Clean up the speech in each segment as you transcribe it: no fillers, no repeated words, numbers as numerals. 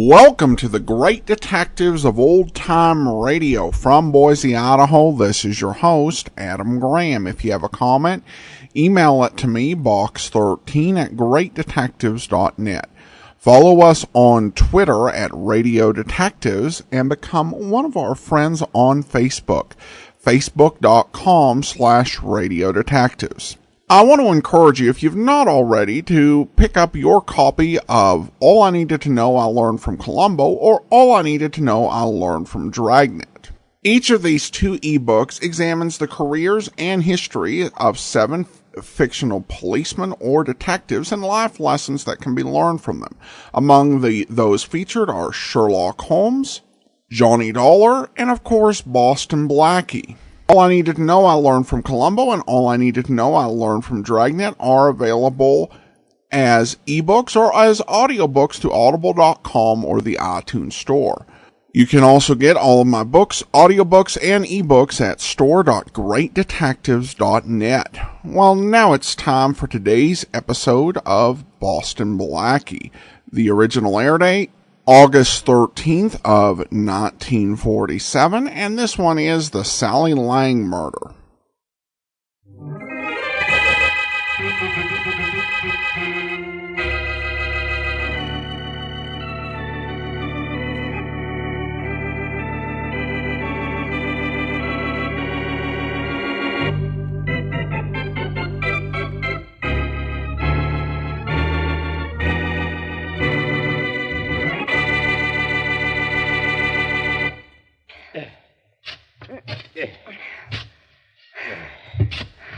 Welcome to the Great Detectives of Old Time Radio from Boise, Idaho. This is your host, Adam Graham. If you have a comment, email it to me, box13@greatdetectives.net. Follow us on Twitter at Radio Detectives and become one of our friends on Facebook, facebook.com/Radio Detectives. I want to encourage you, if you've not already, to pick up your copy of All I Needed to Know I Learned from Columbo or All I Needed to Know I Learned from Dragnet. Each of these two ebooks examines the careers and history of 7 fictional policemen or detectives and life lessons that can be learned from them. Among those featured are Sherlock Holmes, Johnny Dollar, and of course Boston Blackie. All I Needed to Know I Learned from Columbo and All I Needed to Know I Learned from Dragnet are available as ebooks or as audiobooks to audible.com or the iTunes Store. You can also get all of my books, audiobooks, and ebooks at store.greatdetectives.net. Well, now it's time for today's episode of Boston Blackie. The original air date, August 13th of 1947, and this one is the Sally Lang murder.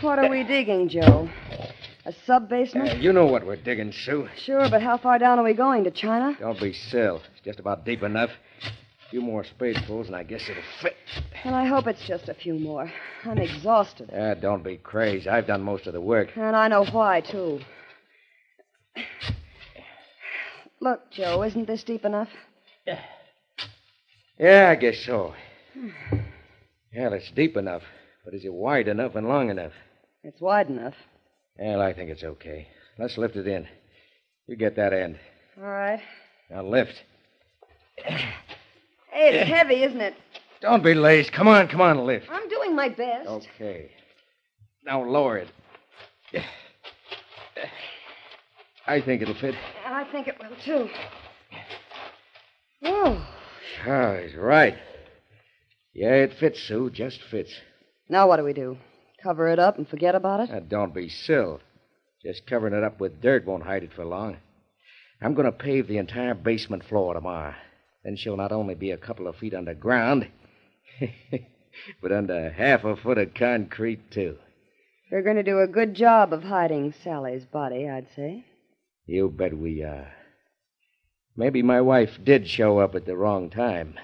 What are we digging, Joe? A sub-basement? You know what we're digging, Sue. Sure, but how far down are we going? To China? Don't be still. It's just about deep enough. A few more spadefuls, and I guess it'll fit. And I hope it's just a few more. I'm exhausted. Don't be crazy. I've done most of the work. And I know why, too. Look, Joe, isn't this deep enough? Yeah, I guess so. Well, it's deep enough. But is it wide enough and long enough? It's wide enough. Well, I think it's okay. Let's lift it in. You get that end. All right. Now lift. Hey, it's heavy, isn't it? Don't be lazy. Come on, lift. I'm doing my best. Okay. Now lower it. I think it'll fit. I think it will, too. Whoa. Oh, he's right. Yeah, it fits, Sue. Just fits. Now what do we do? Cover it up and forget about it? Don't be silly. Just covering it up with dirt won't hide it for long. I'm going to pave the entire basement floor tomorrow. Then she'll not only be a couple of feet underground, but under half a foot of concrete, too. We're going to do a good job of hiding Sally's body, I'd say. You bet we are. Maybe my wife did show up at the wrong time.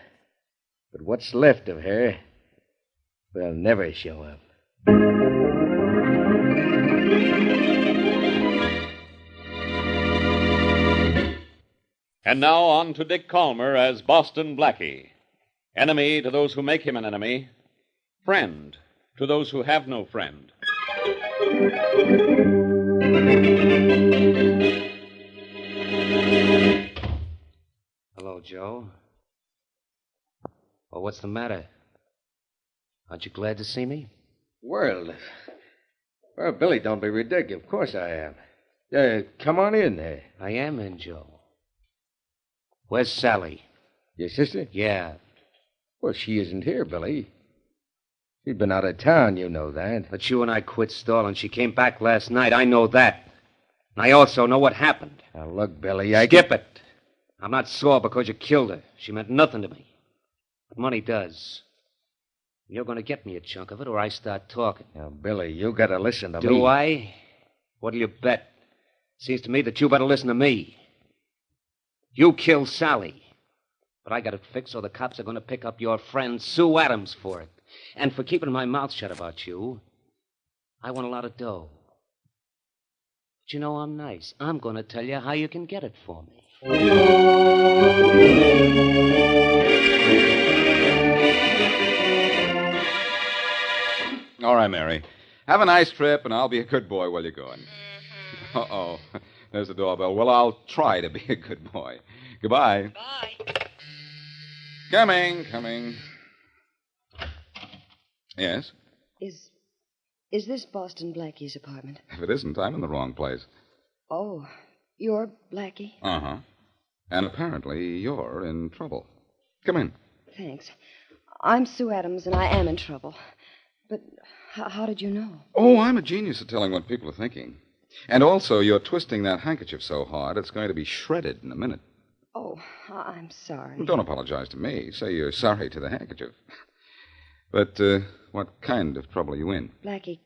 But what's left of her will never show up. And now on to Dick Calmer as Boston Blackie. Enemy to those who make him an enemy. Friend to those who have no friend. Hello, Joe. Oh, what's the matter? Aren't you glad to see me? Well, Billy, don't be ridiculous. Of course I am. Come on in there. I am in, Joe. Where's Sally? Your sister? Yeah. Well, she isn't here, Billy. She's been out of town, you know that. But you and I quit stalling. She came back last night. I know that. And I also know what happened. Now, look, Billy, Skip it. I'm not sore because you killed her. She meant nothing to me. But money does. You're going to get me a chunk of it, or I start talking. Now, Billy, you got to listen to me. Do I? What'll you bet? Seems to me that you better listen to me. You killed Sally. But I got it fixed so the cops are going to pick up your friend Sue Adams for it. And for keeping my mouth shut about you, I want a lot of dough. But you know I'm nice. I'm going to tell you how you can get it for me. All right, Mary. Have a nice trip, and I'll be a good boy while you're going. Uh-oh. There's the doorbell. Well, I'll try to be a good boy. Goodbye. Bye. Coming. Yes? Is this Boston Blackie's apartment? If it isn't, I'm in the wrong place. Oh, you're Blackie? Uh-huh. And apparently you're in trouble. Come in. Thanks. I'm Sue Adams, and I am in trouble. But how did you know? Oh, I'm a genius at telling what people are thinking. And also, you're twisting that handkerchief so hard, it's going to be shredded in a minute. Oh, I'm sorry. Well, don't apologize to me. Say you're sorry to the handkerchief. But what kind of trouble are you in? Blackie,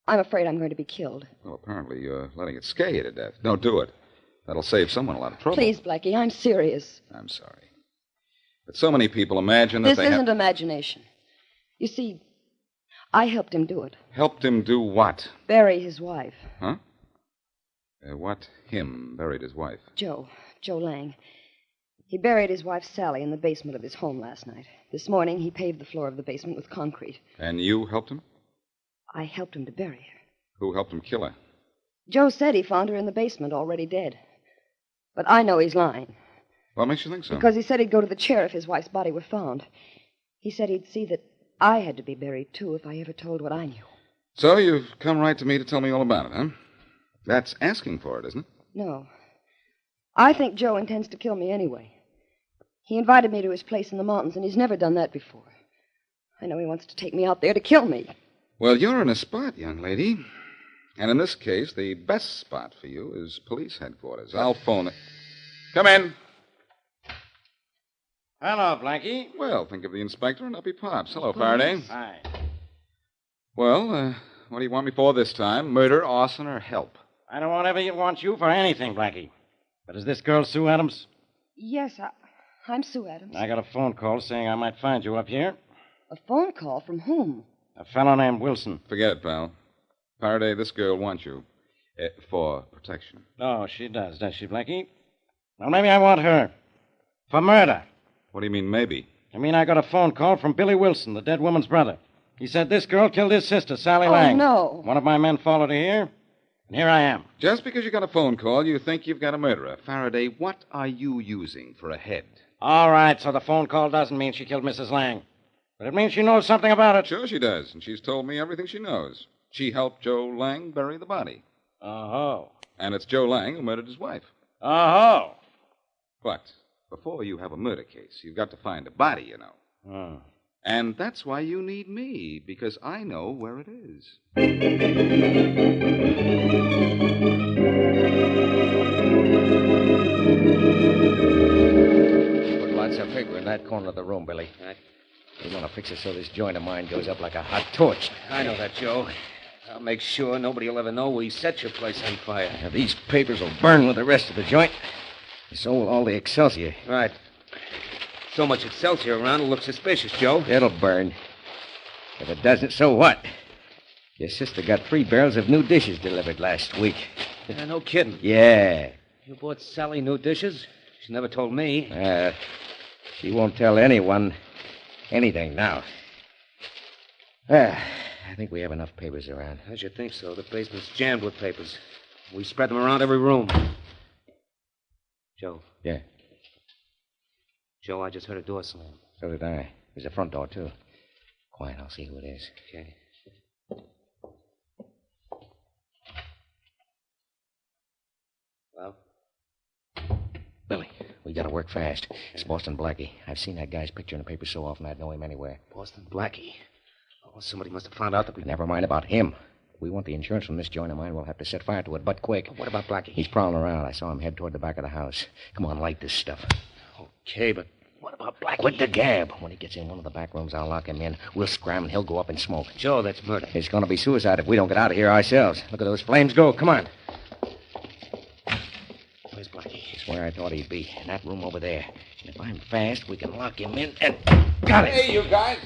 I'm afraid I'm going to be killed. Well, apparently you're letting it scare you to death. Don't do it. That'll save someone a lot of trouble. Please, Blackie, I'm serious. I'm sorry. But so many people imagine that This isn't imagination. You see, I helped him do it. Helped him do what? Bury his wife. Huh? What him buried his wife? Joe Lang. He buried his wife, Sally, in the basement of his home last night. This morning, he paved the floor of the basement with concrete. And you helped him? I helped him to bury her. Who helped him kill her? Joe said he found her in the basement, already dead. But I know he's lying. What makes you think so? Because he said he'd go to the chair if his wife's body were found. He said he'd see that I had to be buried, too, if I ever told what I knew. So you've come right to me to tell me all about it, huh? That's asking for it, isn't it? No. I think Joe intends to kill me anyway. He invited me to his place in the mountains, and he's never done that before. I know he wants to take me out there to kill me. Well, you're in a spot, young lady. And in this case, the best spot for you is police headquarters. I'll phone it. Come in. Hello, Blackie. Well, think of the inspector and up he pops. Hello, Faraday. Hi. Well, what do you want me for this time? Murder, arson, or help? I don't want you for anything, Blackie. But is this girl Sue Adams? Yes, I'm Sue Adams. I got a phone call saying I might find you up here. A phone call from whom? A fellow named Wilson. Forget it, pal. Faraday, this girl wants you for protection. Oh, she does she, Blackie? Well, maybe I want her. For murder. What do you mean, maybe? I mean, I got a phone call from Billy Wilson, the dead woman's brother. He said this girl killed his sister, Sally Lang. No. One of my men followed her here, and here I am. Just because you got a phone call, you think you've got a murderer. Faraday, what are you using for a head? All right, so the phone call doesn't mean she killed Mrs. Lang. But it means she knows something about it. Sure she does, and she's told me everything she knows. She helped Joe Lang bury the body. Oh. And it's Joe Lang who murdered his wife. Oh. But before you have a murder case, you've got to find a body, you know. Oh. And that's why you need me, because I know where it is. Put lots of paper in that corner of the room, Billy. We want to fix it so this joint of mine goes up like a hot torch. I know that, Joe. I'll make sure nobody will ever know we set your place on fire. Now, these papers will burn with the rest of the joint. So will all the Excelsior. Right. So much Excelsior around, it'll look suspicious, Joe. It'll burn. If it doesn't, so what? Your sister got 3 barrels of new dishes delivered last week. Yeah, no kidding. Yeah. You bought Sally new dishes? She never told me. She won't tell anyone anything now. I think we have enough papers around. I should think so. The basement's jammed with papers. We spread them around every room. Joe. Yeah. Joe, I just heard a door slam. So did I. There's a front door, too. Quiet, I'll see who it is. Okay. Well? Billy, we gotta work fast. It's Boston Blackie. I've seen that guy's picture in the paper so often I'd know him anywhere. Boston Blackie. Oh, somebody must have found out that we... Never mind about him. We want the insurance from this joint of mine. We'll have to set fire to it, but quick. What about Blackie? He's prowling around. I saw him head toward the back of the house. Come on, light this stuff. Okay, but what about Blackie? Quit the gab. When he gets in one of the back rooms, I'll lock him in. We'll scram, and he'll go up in smoke. Joe, that's murder. It's going to be suicide if we don't get out of here ourselves. Look at those flames go. Come on. Where's Blackie? It's where I thought he'd be, in that room over there. And if I'm fast, we can lock him in and... Got it! Hey, you guys.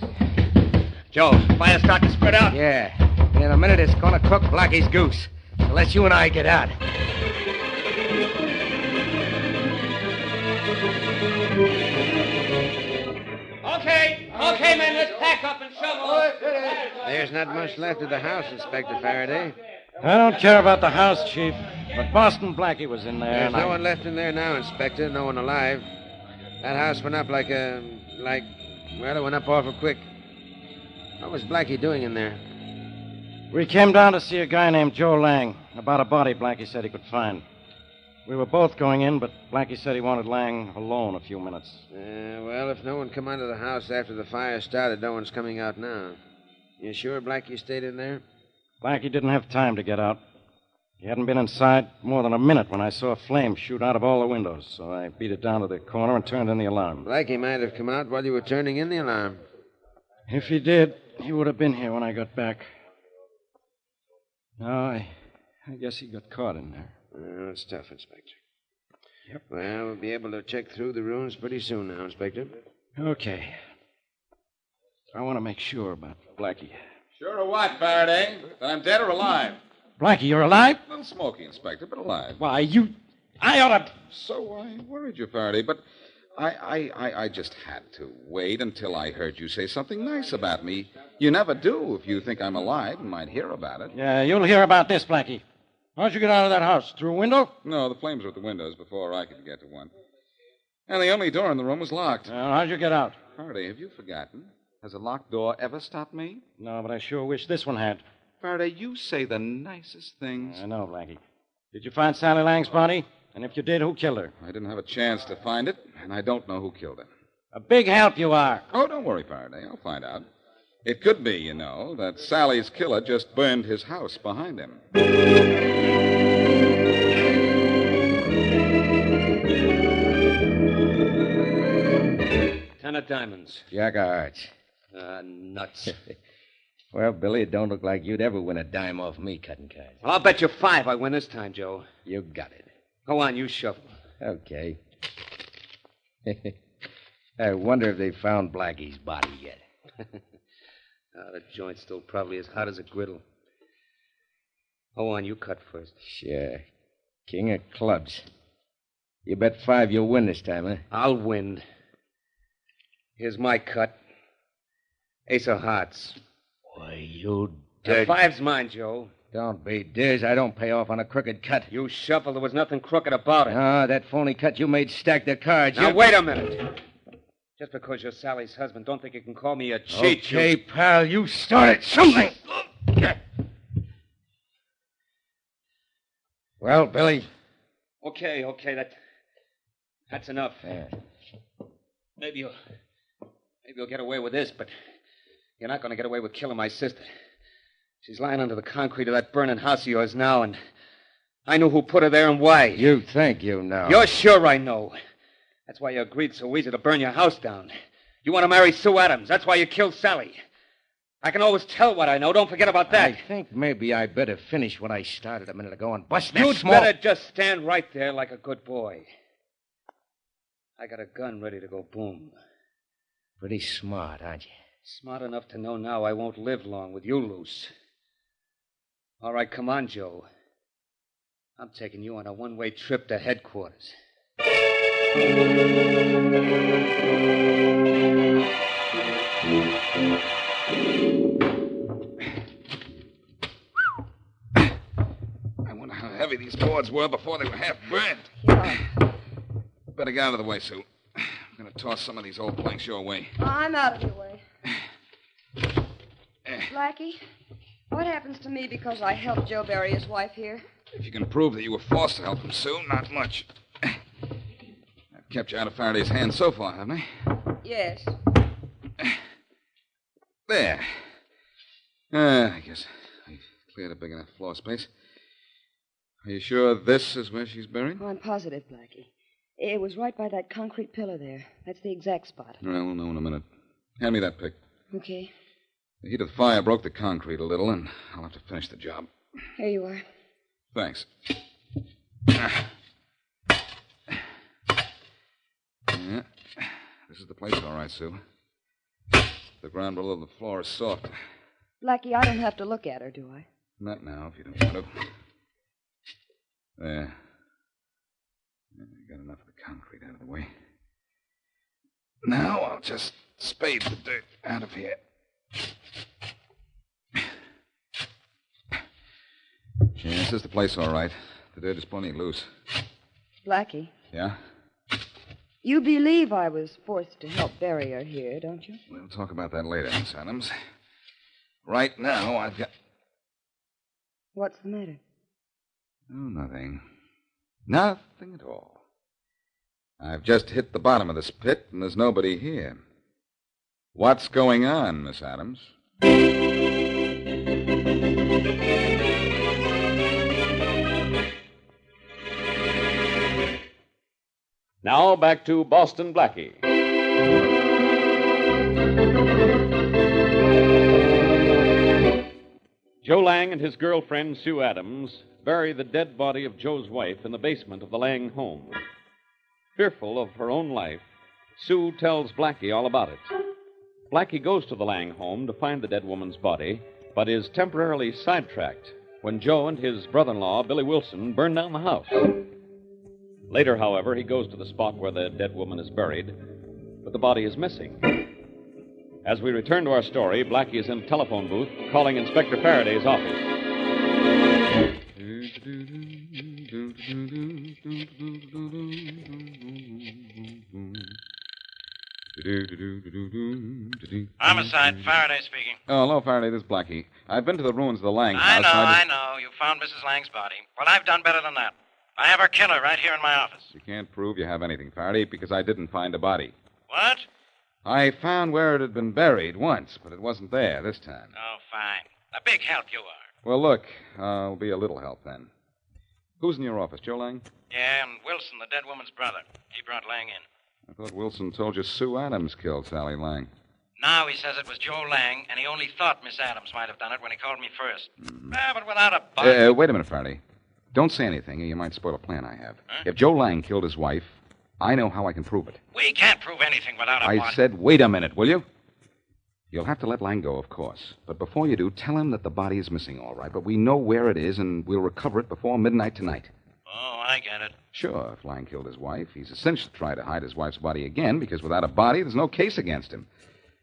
Joe, fire's starting to spread out. Yeah. In a minute, it's going to cook Blackie's goose. Unless you and I get out. Okay, men, let's pack up and shovel. There's not much left of the house, Inspector Faraday. I don't care about the house, Chief, but Boston Blackie was in there. There's and no one left in there now, Inspector. No one alive. That house went up well, it went up awful quick. What was Blackie doing in there? We came down to see a guy named Joe Lang about a body Blackie said he could find. We were both going in, but Blackie said he wanted Lang alone a few minutes. Well, if no one come out of the house after the fire started, no one's coming out now. You sure Blackie stayed in there? Blackie didn't have time to get out. He hadn't been inside more than a minute when I saw a flame shoot out of all the windows, so I beat it down to the corner and turned in the alarm. Blackie might have come out while you were turning in the alarm. If he did, he would have been here when I got back. No, I guess he got caught in there. Well, it's tough, Inspector. Yep. Well, we'll be able to check through the rooms pretty soon now, Inspector. Okay. I want to make sure about Blackie. Sure of what, Faraday? That I'm dead or alive? Blackie, you're alive? A little smoky, Inspector, but alive. Why, I ought to... So I worried you, Faraday, but I just had to wait until I heard you say something nice about me. You never do if you think I'm alive and might hear about it. Yeah, you'll hear about this, Blackie. How'd you get out of that house? Through a window? No, the flames were at the windows before I could get to one. And the only door in the room was locked. How'd you get out? Faraday, have you forgotten? Has a locked door ever stopped me? No, but I sure wish this one had. Faraday, you say the nicest things. I know, Blackie. Did you find Sally Lang's body? And if you did, who killed her? I didn't have a chance to find it, and I don't know who killed her. A big help you are. Oh, don't worry, Faraday. I'll find out. It could be, you know, that Sally's killer just burned his house behind him. 10 of diamonds. Jack of hearts. Nuts. Well, Billy, it don't look like you'd ever win a dime off me cutting cards. Well, I'll bet you 5 I win this time, Joe. You got it. Go on, you shuffle. Okay. I wonder if they found Blackie's body yet. The joint's still probably as hot as a griddle. Go on, you cut first. Sure. King of clubs. You bet 5 you'll win this time, huh? I'll win. Here's my cut. Ace of hearts. Boy, you The dirt. 5's mine, Joe. Don't be diz. I don't pay off on a crooked cut. You shuffled. There was nothing crooked about it. Ah, that phony cut you made stacked the cards. Now, wait a minute. Just because you're Sally's husband, don't think you can call me a cheat. Okay, pal, you started something. Well, Billy. Okay, that's enough. Yeah. Maybe you'll get away with this, but you're not going to get away with killing my sister. She's lying under the concrete of that burning house of yours now, and I know who put her there and why. You think you know. You're sure I know. That's why you agreed so easy to burn your house down. You want to marry Sue Adams. That's why you killed Sally. I can always tell what I know. Don't forget about that. I think maybe I better finish what I started a minute ago and bust that You'd small... better just stand right there like a good boy. I got a gun ready to go boom. Pretty smart, aren't you? Smart enough to know now I won't live long with you loose. All right, come on, Joe. I'm taking you on a one-way trip to headquarters. I wonder how heavy these boards were before they were half burned. Yeah. Better get out of the way, Sue. I'm going to toss some of these old planks your way. I'm out of your way. Blackie, what happens to me because I helped Joe bury his wife here? If you can prove that you were forced to help him, Sue, not much. I've kept you out of Faraday's hands so far, haven't I? Yes. There. I guess I've cleared a big enough floor space. Are you sure this is where she's buried? Oh, I'm positive, Blackie. It was right by that concrete pillar there. That's the exact spot. Well, we'll know in a minute. Hand me that pick. Okay. The heat of the fire broke the concrete a little, and I'll have to finish the job. Here you are. Thanks. Yeah. This is the place, all right, Sue. The ground below the floor is soft. Blackie, I don't have to look at her, do I? Not now, if you don't want to. There. I got enough of the concrete out of the way. Now I'll just spade the dirt out of here. Yeah, this is the place, all right. The dirt is plenty loose. Blackie, Yeah? you believe I was forced to help bury her here, don't you? We'll talk about that later, Miss Adams. Right now, I've got... What's the matter? Oh, nothing. Nothing at all. I've just hit the bottom of this pit, and there's nobody here. What's going on, Miss Adams? Now back to Boston Blackie. Joe Lang and his girlfriend, Sue Adams, bury the dead body of Joe's wife in the basement of the Lang home. Fearful of her own life, Sue tells Blackie all about it. Blackie goes to the Lang home to find the dead woman's body, but is temporarily sidetracked when Joe and his brother-in-law, Billy Wilson, burn down the house. Later, however, he goes to the spot where the dead woman is buried, but the body is missing. As we return to our story, Blackie is in a telephone booth calling Inspector Faraday's office. Homicide, Faraday speaking. Oh, hello, Faraday. This is Blackie. I've been to the ruins of the Lang I house. know, I know. You found Mrs. Lang's body. Well, I've done better than that. I have her killer right here in my office. You can't prove you have anything, Faraday, because I didn't find a body. What? I found where it had been buried once, but it wasn't there this time. Oh, fine. A big help you are. Well, look, I'll be a little help then. Who's in your office, Joe Lang? Yeah, and Wilson, the dead woman's brother. He brought Lang in. I thought Wilson told you Sue Adams killed Sally Lang. Now he says it was Joe Lang, and he only thought Miss Adams might have done it when he called me first. But without a body... Wait a minute, Faraday. Don't say anything, or you might spoil a plan I have. Huh? If Joe Lang killed his wife, I know how I can prove it. We can't prove anything without a I body. said, wait a minute, will you? You'll have to let Lang go, of course. But before you do, tell him that the body is missing, all right. But we know where it is, and we'll recover it before midnight tonight. Oh, I get it. Sure, if Lang killed his wife, he's essentially trying to hide his wife's body again, because without a body, there's no case against him.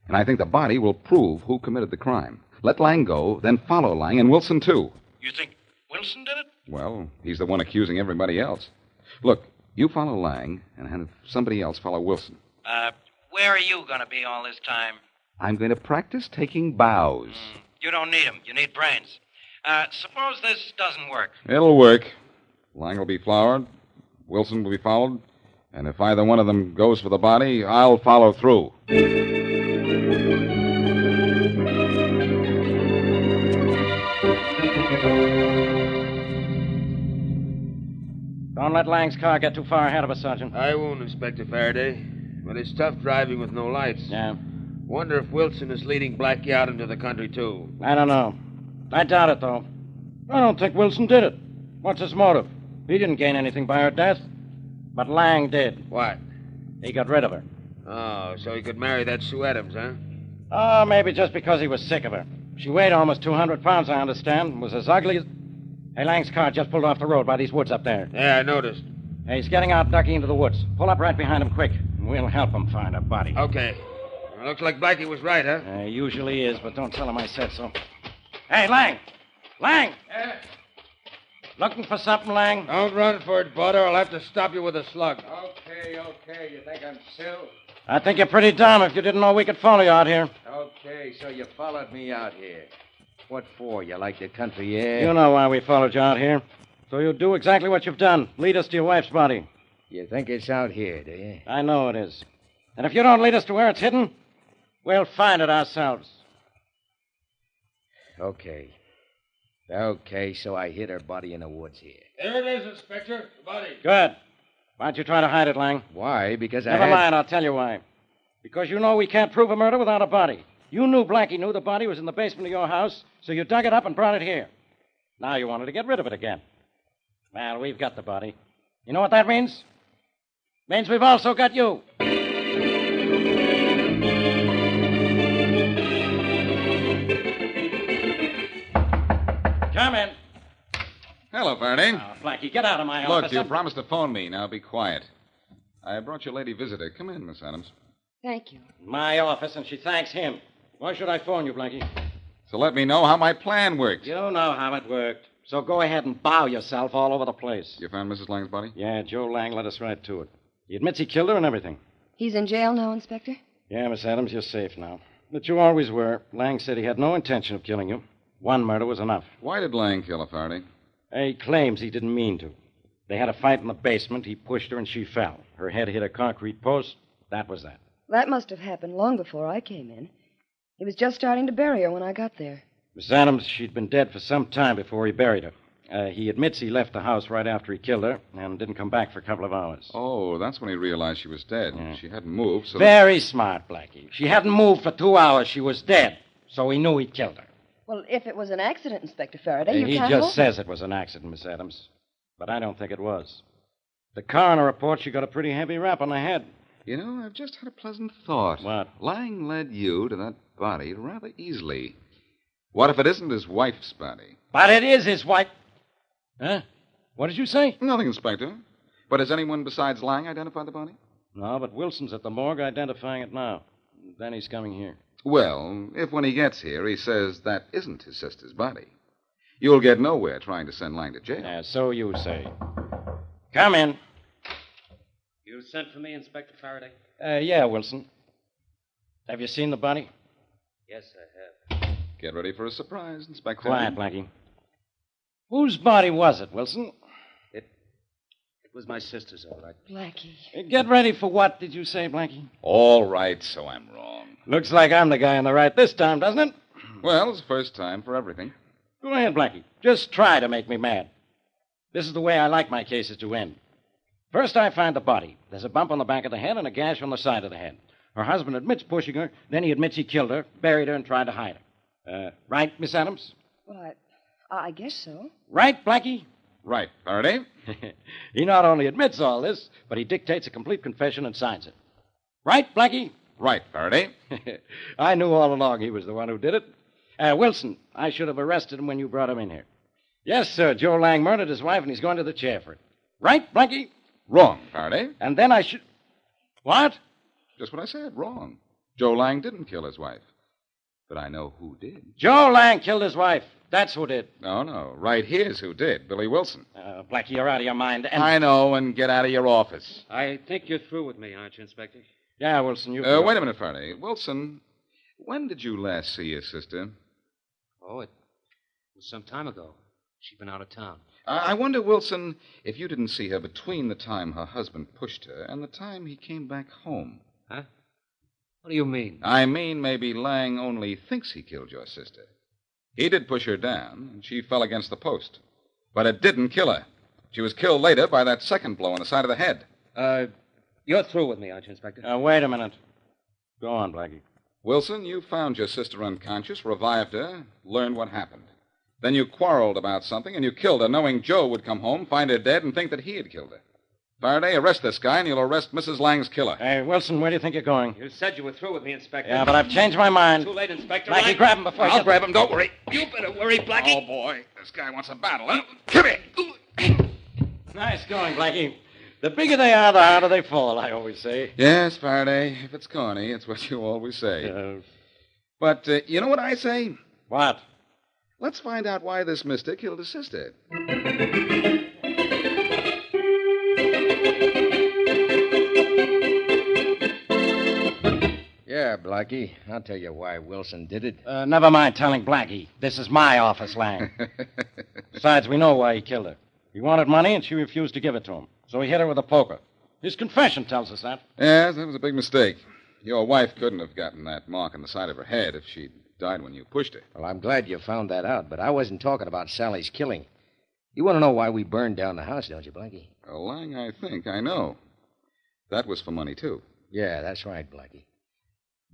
And I think the body will prove who committed the crime. Let Lang go, then follow Lang, and Wilson, too. You think Wilson did it? Well, he's the one accusing everybody else. Look, you follow Lang, and have somebody else follow Wilson. Where are you going to be all this time? I'm going to practice taking bows. You don't need them. You need brains. Suppose this doesn't work. It'll work. Lang will be flowered, Wilson will be followed, and if either one of them goes for the body, I'll follow through. Don't let Lang's car get too far ahead of us, Sergeant. I won't, Inspector Faraday. But it's tough driving with no lights. Yeah. Wonder if Wilson is leading Blackie out into the country, too. I don't know. I doubt it, though. I don't think Wilson did it. What's his motive? He didn't gain anything by her death. But Lang did. What? He got rid of her. Oh, so he could marry that Sue Adams, huh? Oh, maybe just because he was sick of her. She weighed almost 200 pounds, I understand, and was as ugly as... Hey, Lang's car just pulled off the road by these woods up there. Yeah, I noticed. Hey, he's getting out, ducking into the woods. Pull up right behind him quick, and we'll help him find a body. Okay. Well, looks like Blackie was right, huh? Usually is, but don't tell him I said so. Hey, Lang! Lang! Looking for something, Lang? Don't run for it, Bud, or I'll have to stop you with a slug. Okay. You think I'm Sue? I think you're pretty dumb if you didn't know we could follow you out here. Okay, so you followed me out here. What for? You like the country air? You know why we followed you out here. So you'll do exactly what you've done. Lead us to your wife's body. You think it's out here, do you? I know it is. And if you don't lead us to where it's hidden, we'll find it ourselves. Okay. Okay, so I hid her body in the woods here. There it is, Inspector. The body. Good. Why'd you try to hide it, Lang? Why? Because Never mind, I'll tell you why. Because you know we can't prove a murder without a body. You knew Blackie knew the body was in the basement of your house, so you dug it up and brought it here. Now you wanted to get rid of it again. Well, we've got the body. You know what that means? Means we've also got you. Come in. Hello, Faraday. Oh, Blackie, get out of my Look, office. you promised to phone me. Now be quiet. I brought your lady visitor. Come in, Miss Adams. Thank you. My office, and she thanks him. Why should I phone you, Blackie? So let me know how my plan worked. You know how it worked. So go ahead and bow yourself all over the place. You found Mrs. Lang's body? Yeah, Joe Lang led us right to it. He admits he killed her and everything. He's in jail now, Inspector? Yeah, Miss Adams, you're safe now. But you always were. Lang said he had no intention of killing you. One murder was enough. Why did Lang kill her, Faraday? He claims he didn't mean to. They had a fight in the basement. He pushed her and she fell. Her head hit a concrete post. That was that. That must have happened long before I came in. He was just starting to bury her when I got there. Miss Adams, she'd been dead for some time before he buried her. He admits he left the house right after he killed her and didn't come back for a couple of hours. Oh, that's when he realized she was dead. Yeah. She hadn't moved, so... Very smart, Blackie. She hadn't moved for 2 hours. She was dead. So he knew he'd killed her. Well, if it was an accident, Inspector Faraday, you He can't... just says it was an accident, Miss Adams. But I don't think it was. The coroner reports she got a pretty heavy rap on the head. You know, I've just had a pleasant thought. What? Lang led you to that body rather easily. What if it isn't his wife's body? But it is his wife. Huh? What did you say? Nothing, Inspector. But has anyone besides Lang identified the body? No, but Wilson's at the morgue identifying it now. Then he's coming here. Well, if when he gets here he says that isn't his sister's body, you'll get nowhere trying to send Lang to jail. Yeah, so you say. Come in. You sent for me, Inspector Faraday? Yeah, Wilson. Have you seen the body? Yes, I have. Get ready for a surprise, Inspector. Quiet, Blackie. Whose body was it, Wilson? It was my sister's, all right. Blackie. Get ready for what, did you say, Blackie? All right, so I'm wrong. Looks like I'm the guy on the right this time, doesn't it? Well, it's the first time for everything. Go ahead, Blackie. Just try to make me mad. This is the way I like my cases to end. First, I find the body. There's a bump on the back of the head and a gash on the side of the head. Her husband admits pushing her. Then he admits he killed her, buried her, and tried to hide her. Right, Miss Adams? Well, I guess so. Right, Blackie? Right, Faraday? He not only admits all this, but he dictates a complete confession and signs it. Right, Blackie? Right, Faraday. I knew all along he was the one who did it. Wilson, I should have arrested him when you brought him in here. Yes, sir, Joe Lang murdered his wife, and he's going to the chair for it. Right, Blackie? Wrong, Faraday. And then I should... What? Just what I said, wrong. Joe Lang didn't kill his wife. But I know who did. Joe Lang killed his wife. That's who did. No. Right here's who did. Billy Wilson. Blackie, you're out of your mind. And... I know, and get out of your office. I think you're through with me, aren't you, Inspector? Yeah, Wilson, you... Wait a minute, Faraday. Wilson, when did you last see your sister? Oh, it was some time ago. She'd been out of town. I wonder, Wilson, if you didn't see her between the time her husband pushed her and the time he came back home. Huh? What do you mean? I mean, maybe Lang only thinks he killed your sister. He did push her down, and she fell against the post. But it didn't kill her. She was killed later by that second blow on the side of the head. You're through with me, aren't you, Inspector? Wait a minute. Go on, Blackie. Wilson, you found your sister unconscious, revived her, learned what happened. Then you quarreled about something, and you killed her, knowing Joe would come home, find her dead, and think that he had killed her. Faraday, arrest this guy, and you'll arrest Mrs. Lang's killer. Hey, Wilson, where do you think you're going? You said you were through with me, Inspector. Yeah, but I've changed my mind. Too late, Inspector. Blackie, grab him before I'll grab him, don't worry. You better worry, Blackie. Oh, boy, this guy wants a battle, huh? Come here. Nice going, Blackie. The bigger they are, the harder they fall, I always say. Yes, Faraday, if it's corny, it's what you always say. But you know what I say? What? Let's find out why this mister killed his sister. Yeah, Blackie. I'll tell you why Wilson did it. Never mind telling Blackie. This is my office, Lang. Besides, we know why he killed her. He wanted money, and she refused to give it to him. So he hit her with a poker. His confession tells us that. Yes, that was a big mistake. Your wife couldn't have gotten that mark on the side of her head if she'd died when you pushed her. Well, I'm glad you found that out, but I wasn't talking about Sally's killing. You want to know why we burned down the house, don't you, Blackie? Well, Lang, I think I know. That was for money, too. Yeah, that's right, Blackie.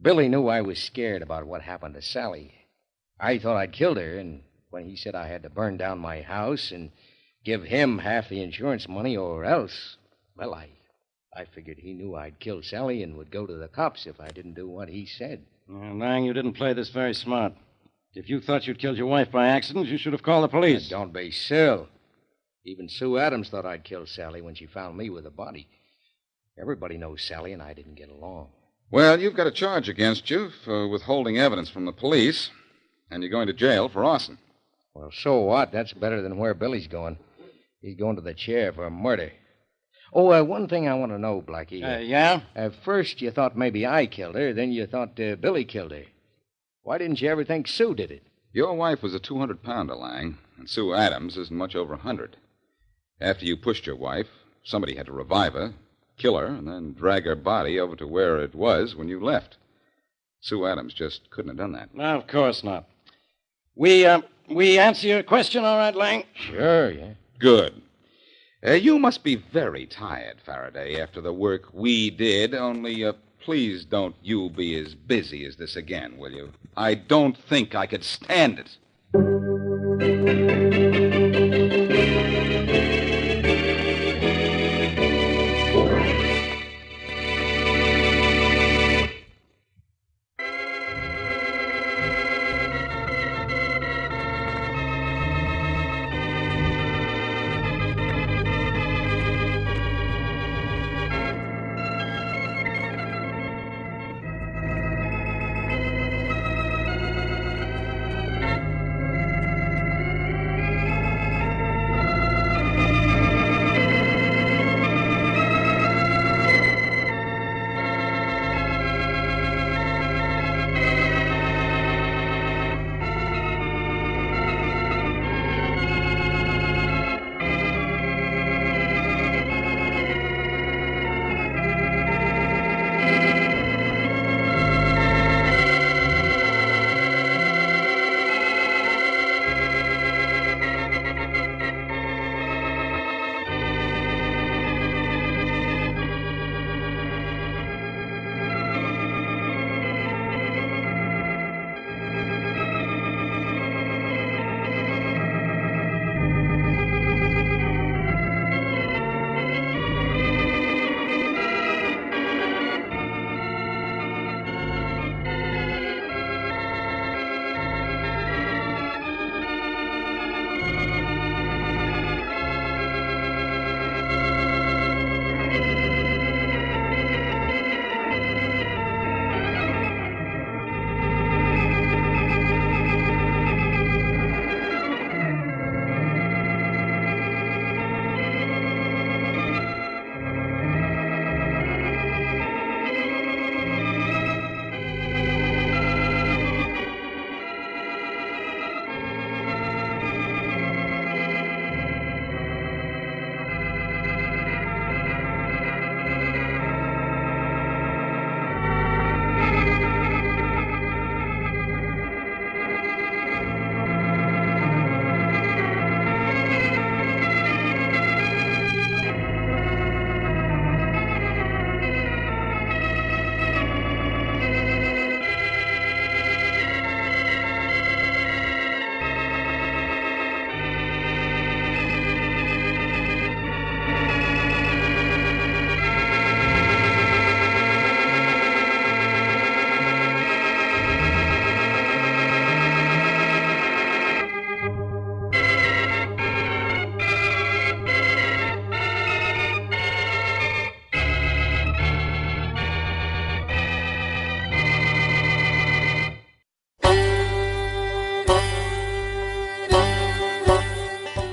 Billy knew I was scared about what happened to Sally. I thought I'd killed her, and when he said I had to burn down my house and give him half the insurance money or else, well, I figured he knew I'd killed Sally and would go to the cops if I didn't do what he said. Lang, you didn't play this very smart. If you thought you'd killed your wife by accident, you should have called the police. Don't be silly. Even Sue Adams thought I'd killed Sally when she found me with the body. Everybody knows Sally and I didn't get along. Well, you've got a charge against you for withholding evidence from the police, and you're going to jail for arson. Well, so what? That's better than where Billy's going. He's going to the chair for murder. Oh, one thing I want to know, Blackie. Yeah? At first you thought maybe I killed her, then you thought Billy killed her. Why didn't you ever think Sue did it? Your wife was a 200-pounder, Lang, and Sue Adams isn't much over 100. After you pushed your wife, somebody had to revive her, kill her, and then drag her body over to where it was when you left. Sue Adams just couldn't have done that. No, of course not. We answer your question all right, Lang? Sure, yeah. Good. You must be very tired, Faraday, after the work we did, only please don't you be as busy as this again, will you? I don't think I could stand it.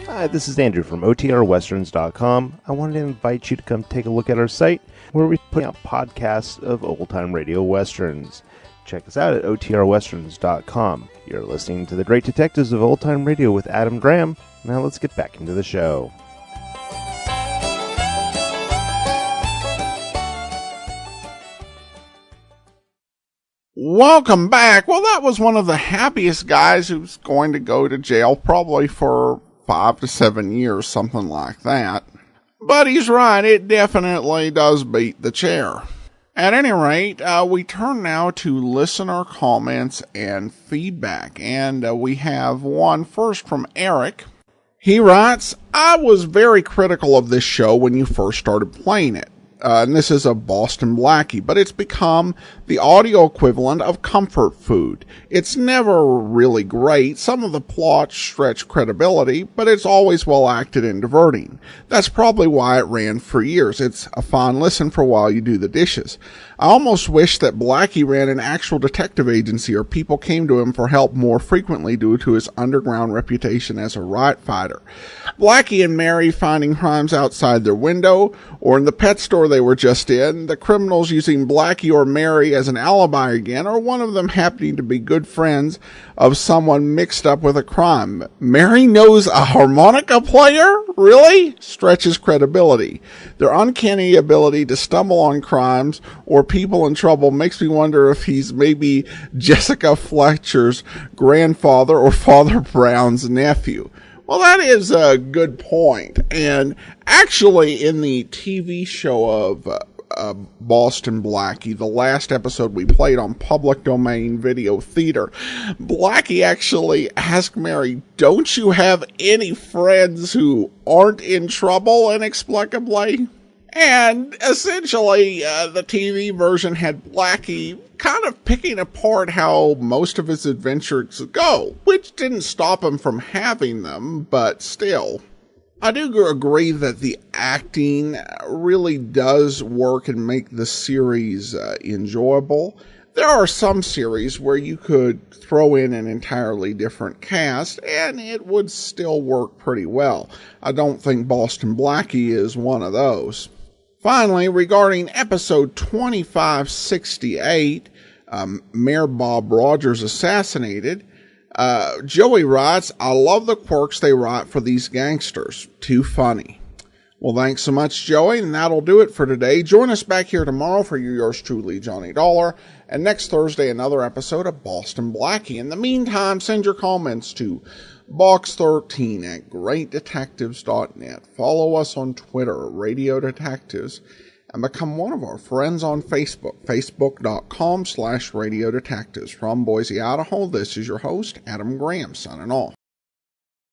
Hi, this is Andrew from OTRWesterns.com. I wanted to invite you to come take a look at our site where we put out podcasts of old-time radio westerns. Check us out at OTRWesterns.com. You're listening to The Great Detectives of Old Time Radio with Adam Graham. Now let's get back into the show. Welcome back. Well, that was one of the happiest guys who's going to go to jail probably for 5 to 7 years, something like that. But he's right, it definitely does beat the chair. At any rate, we turn now to listener comments and feedback. And we have one first from Eric. He writes, I was very critical of this show when you first started playing it. And this is a Boston Blackie, but it's become the audio equivalent of comfort food. It's never really great. Some of the plots stretch credibility, but it's always well acted and diverting. That's probably why it ran for years. It's a fun listen for while you do the dishes. I almost wish that Blackie ran an actual detective agency or people came to him for help more frequently due to his underground reputation as a riot fighter. Blackie and Mary finding crimes outside their window or in the pet store they were just in, the criminals using Blackie or Mary as an alibi again, or one of them happening to be good friends of someone mixed up with a crime. Mary knows a harmonica player? Really? Stretches credibility. Their uncanny ability to stumble on crimes or people in trouble makes me wonder if he's maybe Jessica Fletcher's grandfather or Father Brown's nephew. Well, that is a good point. And actually, in the TV show of Boston Blackie, the last episode we played on public domain video theater, Blackie actually asked Mary, "Don't you have any friends who aren't in trouble?" inexplicably. And essentially, the TV version had Blackie kind of picking apart how most of his adventures go, which didn't stop him from having them, but still. I do agree that the acting really does work and make the series enjoyable. There are some series where you could throw in an entirely different cast and it would still work pretty well. I don't think Boston Blackie is one of those. Finally, regarding episode 2568, Mayor Bob Rogers assassinated, Joey writes, "I love the quirks they write for these gangsters. Too funny." Well, thanks so much, Joey, and that'll do it for today. Join us back here tomorrow for yours truly, Johnny Dollar, and next Thursday, another episode of Boston Blackie. In the meantime, send your comments to box13@greatdetectives.net. Follow us on Twitter, Radio Detectives, and become one of our friends on Facebook, facebook.com/Radio Detectives. From Boise, Idaho, this is your host, Adam Graham, signing off.